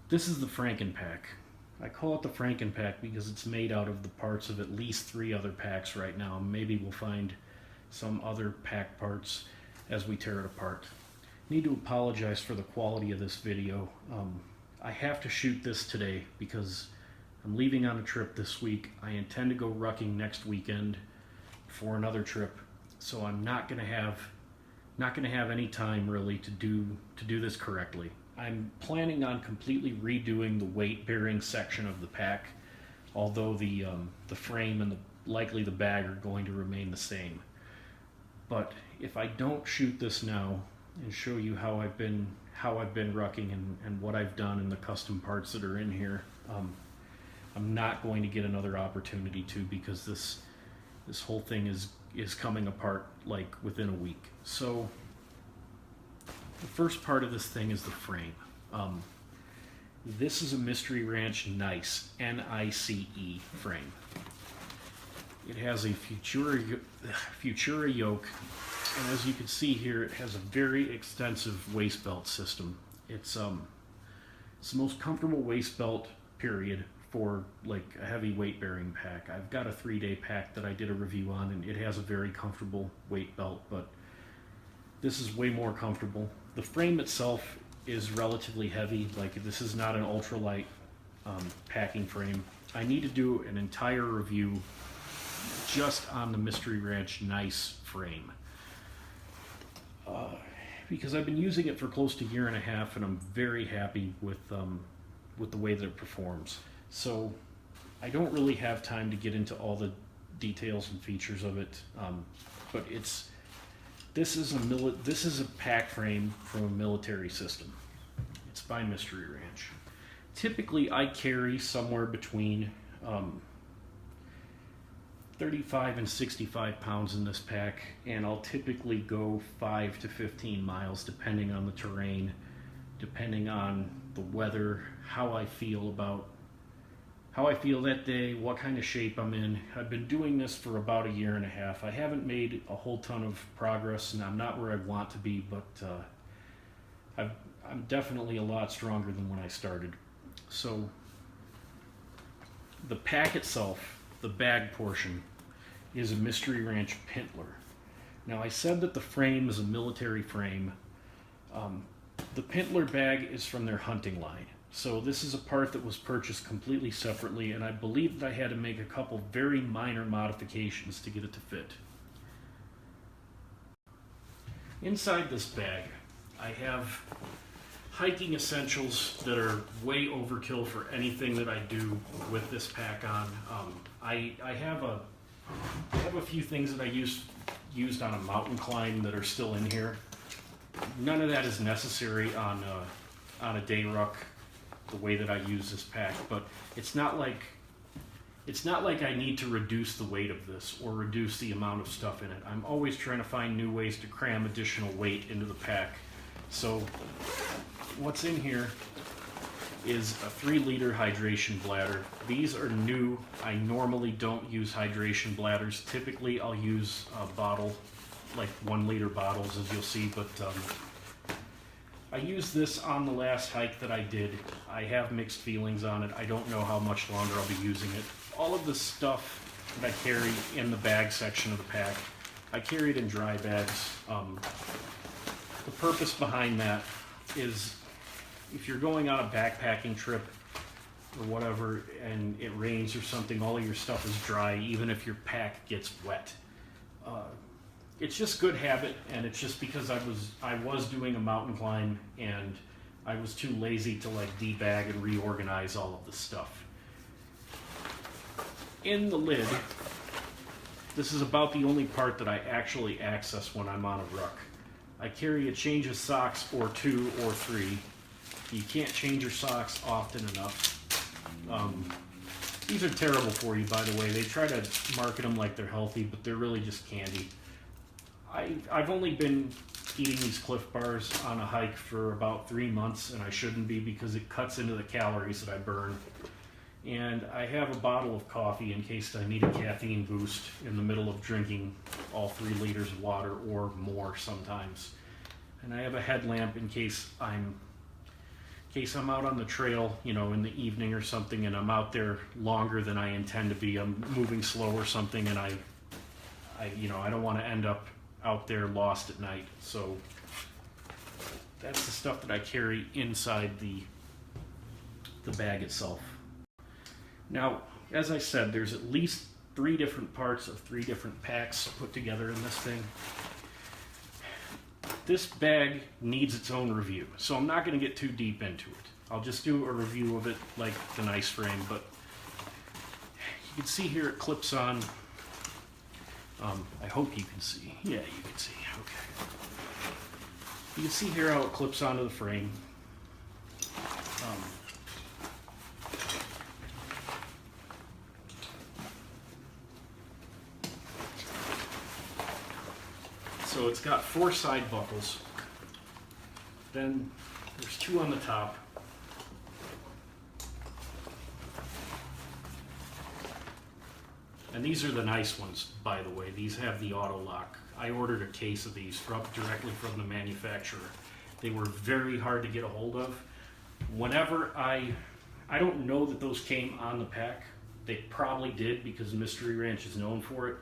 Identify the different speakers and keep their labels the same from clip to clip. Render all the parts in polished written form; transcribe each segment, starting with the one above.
Speaker 1: This is the Frankenpack. I call it the Frankenpack because it's made out of the parts of at least 3 other packs right now. Maybe we'll find some other pack parts as we tear it apart. Need to apologize for the quality of this video. I have to shoot this today because I'm leaving on a trip this week. I intend to go rucking next weekend for another trip, so I'm not gonna have any time really to do this correctly. I'm planning on completely redoing the weight bearing section of the pack, although the frame and likely the bag are going to remain the same. But if I don't shoot this now and show you how I've been rucking and what I've done and the custom parts that are in here, I'm not going to get another opportunity to, because this whole thing is coming apart like within a week. So the first part of this thing is the frame. This is a Mystery Ranch Nice, N-I-C-E frame. It has a Futura yoke, and as you can see here, it has a very extensive waist belt system. It's the most comfortable waist belt, period, for like a heavy weight bearing pack. I've got a 3-day pack that I did a review on, and it has a very comfortable weight belt, but this is way more comfortable. The frame itself is relatively heavy. Like, this is not an ultralight packing frame. I need to do an entire review just on the Mystery Ranch Nice frame, because I've been using it for close to a year and a half, and I'm very happy with the way that it performs. So I don't really have time to get into all the details and features of it, but this is a pack frame from a military system. It's by Mystery Ranch. Typically, I carry somewhere between 35 and 65 pounds in this pack, and I'll typically go 5 to 15 miles depending on the terrain, depending on the weather, how I feel that day, what kind of shape I'm in. I've been doing this for about a year and a half. I haven't made a whole ton of progress, and I'm not where I want to be, but I'm definitely a lot stronger than when I started. So the pack itself, the bag portion, is a Mystery Ranch Pintler. Now, I said that the frame is a military frame. The Pintler bag is from their hunting line. So this is a part that was purchased completely separately, and I believe that I had to make a couple very minor modifications to get it to fit. Inside this bag, I have hiking essentials that are way overkill for anything that I do with this pack on. I have a few things that I used on a mountain climb that are still in here. None of that is necessary on a day ruck, the way that I use this pack, but it's not like I need to reduce the weight of this or reduce the amount of stuff in it. I'm always trying to find new ways to cram additional weight into the pack. So what's in here is a 3-liter hydration bladder. These are new. I normally don't use hydration bladders. Typically I'll use a bottle, like 1-liter bottles, as you'll see, but I used this on the last hike that I did. I have mixed feelings on it. I don't know how much longer I'll be using it. All of the stuff that I carry in the bag section of the pack, I carry it in dry bags. The purpose behind that is, if you're going on a backpacking trip or whatever and it rains or something, all of your stuff is dry, even if your pack gets wet. It's just good habit, and it's just because I was doing a mountain climb and I was too lazy to like debag and reorganize all of the stuff. In the lid, this is about the only part that I actually access when I'm on a ruck. I carry a change of socks or 2 or 3. You can't change your socks often enough. These are terrible for you, by the way. They try to market them like they're healthy, but they're really just candy. I've only been eating these Cliff Bars on a hike for about 3 months, and I shouldn't be because it cuts into the calories that I burn. And I have a bottle of coffee in case I need a caffeine boost in the middle of drinking all 3 liters of water or more sometimes. And I have a headlamp in case case I'm out on the trail, you know, in the evening or something, and I'm out there longer than I intend to be. I'm moving slow or something, and I don't want to end up out there lost at night. So that's the stuff that I carry inside the bag itself. Now, as I said, there's at least 3 different parts of 3 different packs put together in this thing. This bag needs its own review, so I'm not going to get too deep into it. I'll just do a review of it like the nice frame, but you can see here it clips on. I hope you can see. Yeah, you can see. Okay. You can see here how it clips onto the frame. So it's got 4 side buckles. Then there's 2 on the top. And these are the nice ones, by the way. These have the auto lock. I ordered a case of these directly from the manufacturer. They were very hard to get a hold of. Whenever I don't know that those came on the pack. They probably did because Mystery Ranch is known for it.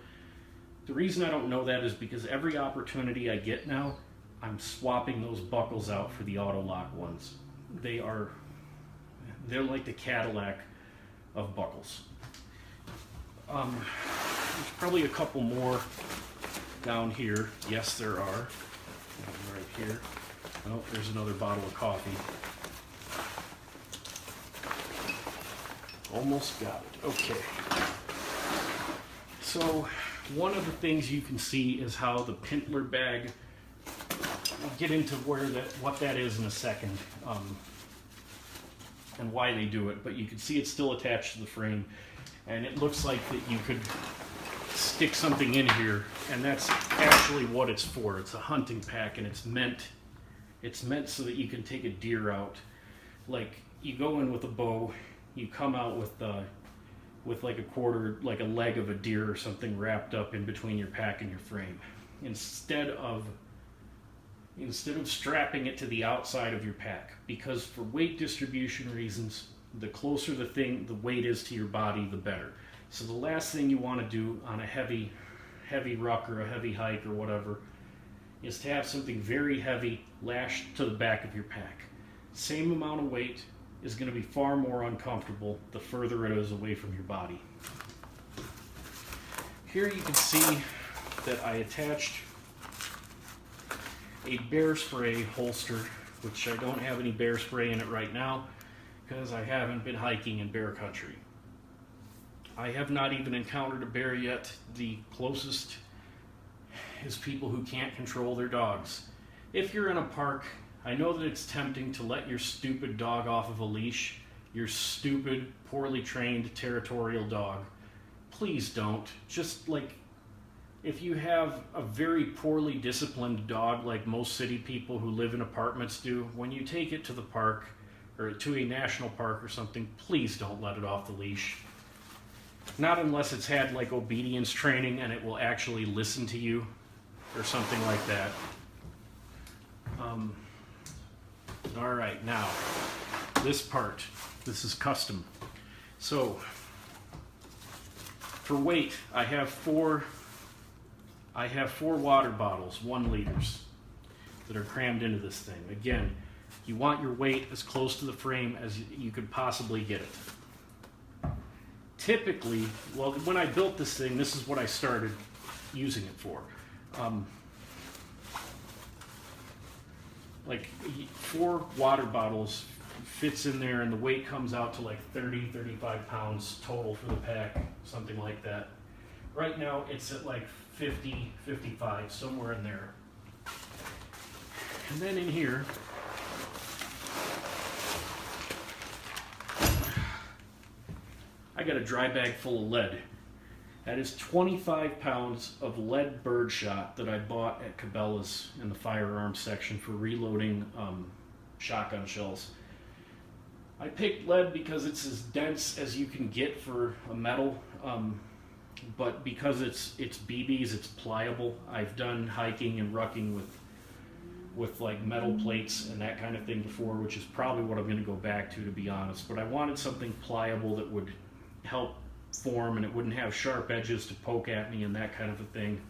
Speaker 1: The reason I don't know that is because every opportunity I get now, I'm swapping those buckles out for the auto lock ones. They're like the Cadillac of buckles. There's probably a couple more down here. Yes, there are. Right here. Oh, there's another bottle of coffee. Almost got it. Okay. So one of the things you can see is how the Pintler bag, I'll get into what that is in a second, and why they do it, but you can see it's still attached to the frame, and it looks like that you could stick something in here, and that's actually what it's for. It's a hunting pack, and it's meant so that you can take a deer out. Like, you go in with a bow, you come out with like a leg of a deer or something wrapped up in between your pack and your frame. Instead of strapping it to the outside of your pack, because for weight distribution reasons, the closer the weight is to your body, the better. So the last thing you want to do on a heavy ruck or a heavy hike or whatever is to have something very heavy lashed to the back of your pack. Same amount of weight is going to be far more uncomfortable the further it is away from your body. Here you can see that I attached a bear spray holster, which I don't have any bear spray in it right now because I haven't been hiking in bear country. I have not even encountered a bear yet. The closest is people who can't control their dogs. If you're in a park, I know that it's tempting to let your stupid dog off of a leash, your stupid, poorly trained, territorial dog. Please don't. Just like, if you have a very poorly disciplined dog like most city people who live in apartments do, when you take it to the park or to a national park or something, please don't let it off the leash. Not unless it's had like obedience training and it will actually listen to you or something like that. All right, now this part, this is custom. So for weight, I have four water bottles, 1 liters, that are crammed into this thing. Again, you want your weight as close to the frame as you could possibly get it. Typically, well, when I built this thing, this is what I started using it for. Like 4 water bottles fits in there, and the weight comes out to like 35 pounds total for the pack, something like that. Right now it's at like 50, 55, somewhere in there. And then in here, I got a dry bag full of lead. That is 25 pounds of lead birdshot that I bought at Cabela's in the firearms section for reloading shotgun shells. I picked lead because it's as dense as you can get for a metal, but because it's BBs, it's pliable. I've done hiking and rucking with like metal plates and that kind of thing before, which is probably what I'm going to go back to be honest. But I wanted something pliable that would help form and it wouldn't have sharp edges to poke at me and that kind of a thing.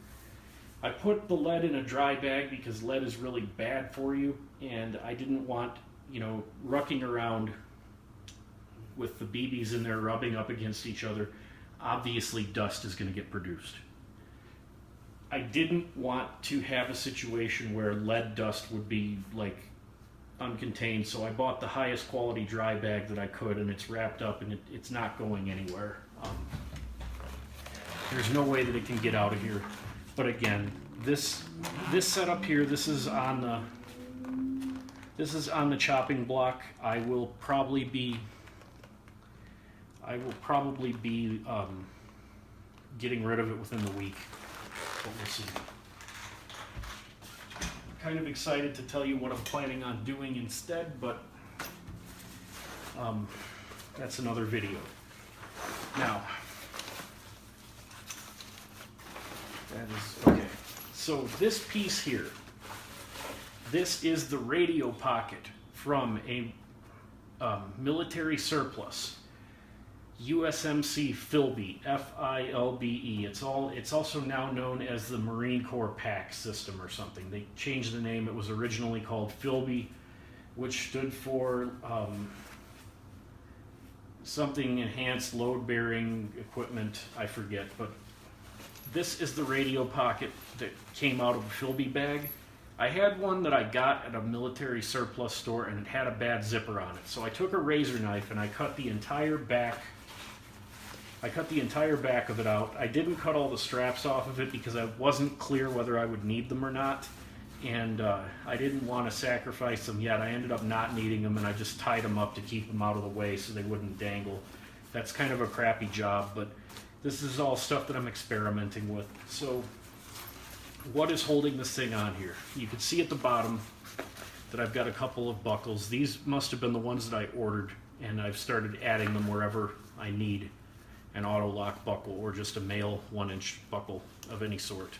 Speaker 1: I put the lead in a dry bag because lead is really bad for you, and I didn't want, you know, rucking around with the BBs in there rubbing up against each other. Obviously dust is going to get produced. I didn't want to have a situation where lead dust would be like uncontained, so I bought the highest quality dry bag that I could, and it's wrapped up and it's not going anywhere. There's no way that it can get out of here. But again, this setup here, this is on the chopping block. I will probably be getting rid of it within the week. But we'll see. I'm kind of excited to tell you what I'm planning on doing instead, but that's another video. Now, that is okay. So this piece here, this is the radio pocket from a military surplus. USMC FILBE, F-I-L-B-E. It's also now known as the Marine Corps Pack System or something. They changed the name. It was originally called FILBE, which stood for something enhanced load-bearing equipment. I forget, but this is the radio pocket that came out of a FILBE bag. I had one that I got at a military surplus store, and it had a bad zipper on it. So I took a razor knife and I cut the entire back. I cut the entire back of it out. I didn't cut all the straps off of it because I wasn't clear whether I would need them or not, and I didn't want to sacrifice them yet. I ended up not needing them, and I just tied them up to keep them out of the way so they wouldn't dangle. That's kind of a crappy job, but this is all stuff that I'm experimenting with. So what is holding this thing on here? You can see at the bottom that I've got a couple of buckles. These must have been the ones that I ordered, and I've started adding them wherever I need an auto lock buckle or just a male 1-inch buckle of any sort.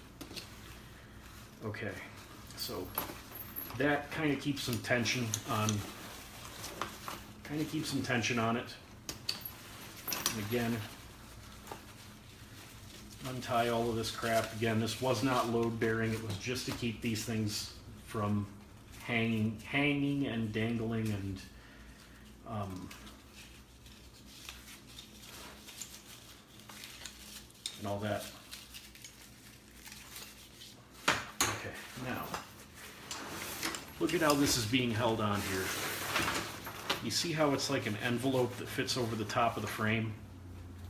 Speaker 1: Okay, so that kind of keeps some tension on it. And again, untie all of this crap. Again, this was not load bearing. It was just to keep these things from hanging and dangling and all that. Okay, now look at how this is being held on here. You see how it's like an envelope that fits over the top of the frame?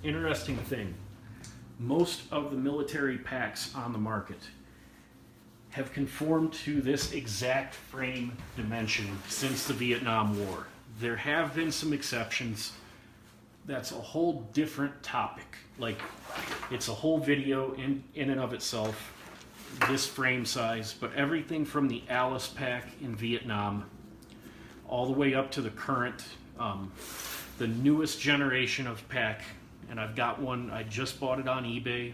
Speaker 1: Interesting thing. Most of the military packs on the market have conformed to this exact frame dimension since the Vietnam War. There have been some exceptions. That's a whole different topic. Like, it's a whole video in and of itself, this frame size, but everything from the Alice pack in Vietnam all the way up to the current, the newest generation of pack. And I've got one, I just bought it on eBay.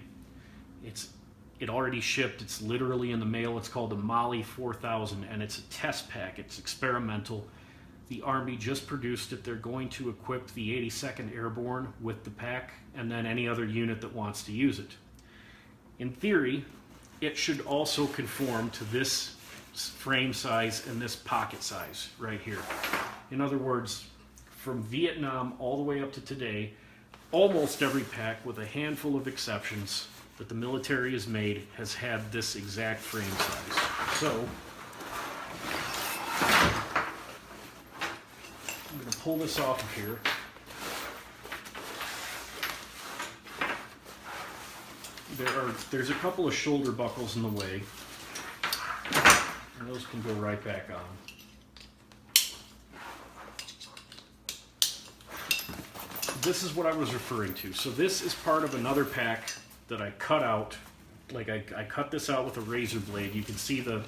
Speaker 1: It already shipped, it's literally in the mail. It's called the Molly 4000, and it's a test pack, it's experimental. The Army just produced it. They're going to equip the 82nd Airborne with the pack, and then any other unit that wants to use it. In theory, it should also conform to this frame size and this pocket size right here. In other words, from Vietnam all the way up to today, almost every pack, with a handful of exceptions, that the military has made has had this exact frame size. So, I'm going to pull this off of here. There's a couple of shoulder buckles in the way, and those can go right back on. This is what I was referring to. So this is part of another pack that I cut out. Like I cut this out with a razor blade. You can see the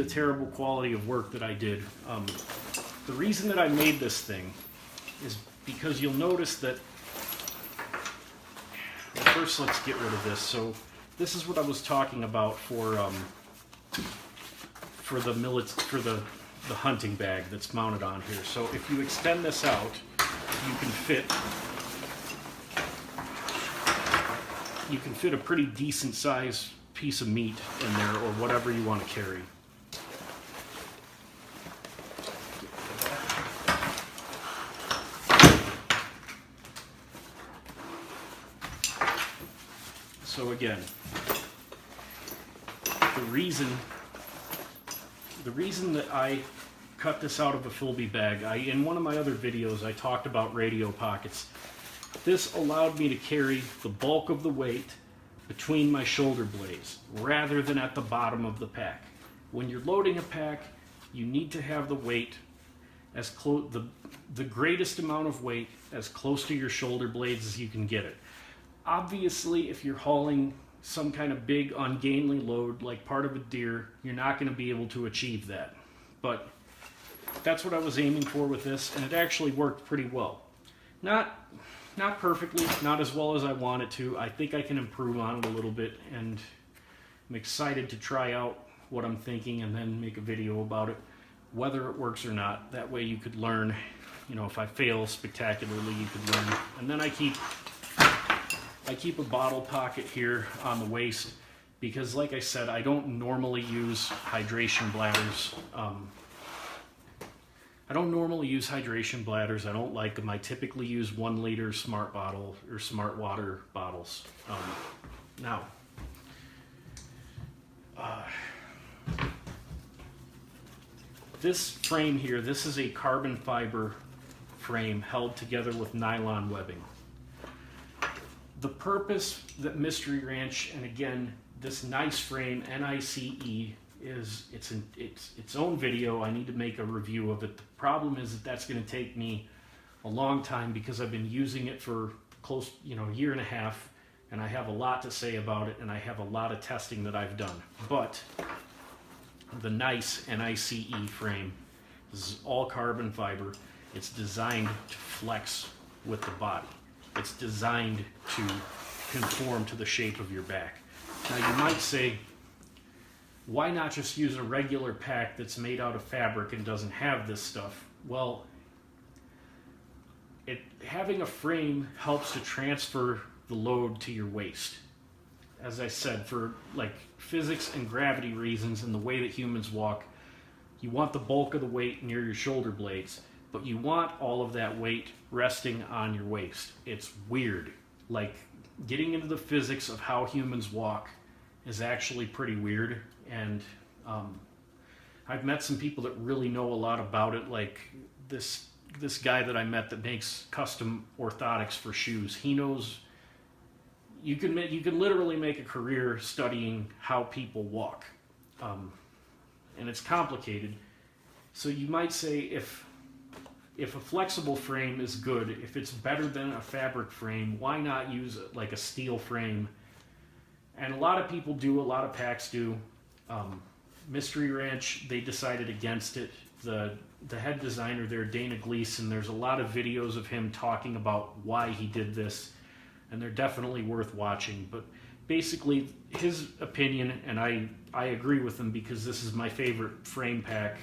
Speaker 1: terrible quality of work that I did. The reason that I made this thing is because you'll notice that. Well, first, let's get rid of this. So this is what I was talking about for for the hunting bag that's mounted on here. So if you extend this out, you can fit a pretty decent size piece of meat in there, or whatever you want to carry. So again, the reason that I cut this out of a FILBE bag, in one of my other videos I talked about radio pockets. This allowed me to carry the bulk of the weight between my shoulder blades rather than at the bottom of the pack. When you're loading a pack, you need to have the weight as close, the greatest amount of weight as close to your shoulder blades as you can get it. Obviously, if you're hauling some kind of big ungainly load like part of a deer, you're not going to be able to achieve that. But that's what I was aiming for with this, and it actually worked pretty well. Not perfectly, not as well as I want it to. I think I can improve on it a little bit, and I'm excited to try out what I'm thinking and then make a video about it, whether it works or not. That way you could learn, you know, if I fail spectacularly, you could learn. And then I keep a bottle pocket here on the waist because, like I said, I don't normally use hydration bladders. I don't like them. I typically use 1 liter smart bottle or smart water bottles. This frame here, this is a carbon fiber frame held together with nylon webbing. The purpose that Mystery Ranch, and again, this nice frame, N-I-C-E, is its own video. I need to make a review of it. The problem is that that's going to take me a long time because I've been using it for close, a year and a half, and I have a lot to say about it, and I have a lot of testing that I've done. But the nice N-I-C-E frame, this is all carbon fiber. It's designed to flex with the body. It's designed to conform to the shape of your back. Now you might say, why not just use a regular pack that's made out of fabric and doesn't have this stuff? Well, having a frame helps to transfer the load to your waist. As I said, for like physics and gravity reasons and the way that humans walk, you want the bulk of the weight near your shoulder blades, but you want all of that weight resting on your waist. It's weird. Like, getting into the physics of how humans walk is actually pretty weird, and I've met some people that really know a lot about it, like this guy that I met that makes custom orthotics for shoes. He knows you can literally make a career studying how people walk, and it's complicated. So you might say, if a flexible frame is good, if it's better than a fabric frame, why not use like a steel frame? And a lot of people do, a lot of packs do. Mystery Ranch, they decided against it. The head designer there, Dana Gleason, there's a lot of videos of him talking about why he did this, and they're definitely worth watching. But basically, his opinion, and I agree with him because this is my favorite frame pack,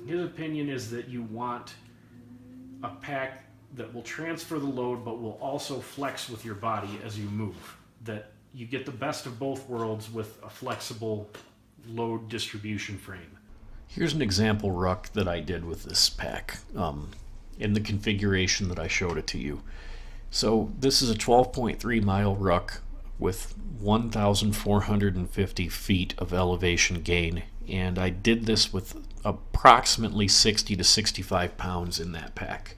Speaker 1: his opinion is that you want a pack that will transfer the load but will also flex with your body as you move. That you get the best of both worlds with a flexible load distribution frame. Here's an example ruck that I did with this pack in the configuration that I showed it to you. So this is a 12.3 mile ruck with 1,450 feet of elevation gain, and I did this with approximately 60 to 65 pounds in that pack.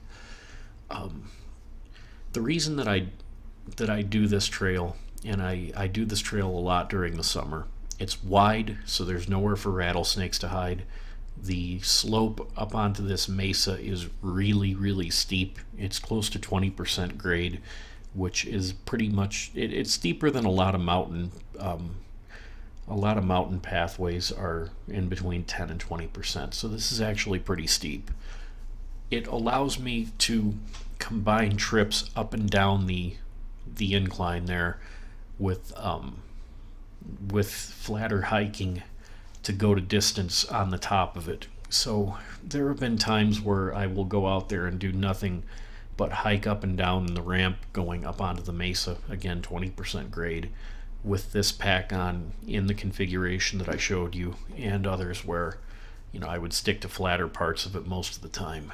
Speaker 1: The reason that I do this trail, and I do this trail a lot during the summer, it's wide, so there's nowhere for rattlesnakes to hide. The slope up onto this mesa is really, really steep. It's close to 20% grade, which is pretty much, it's steeper than a lot of mountain pathways are in between 10 and 20%. So this is actually pretty steep. It allows me to combine trips up and down the incline there with flatter hiking to go to distance on the top of it. So there have been times where I will go out there and do nothing but hike up and down the ramp going up onto the mesa, again 20% grade, with this pack on in the configuration that I showed you, and others where I would stick to flatter parts of it most of the time.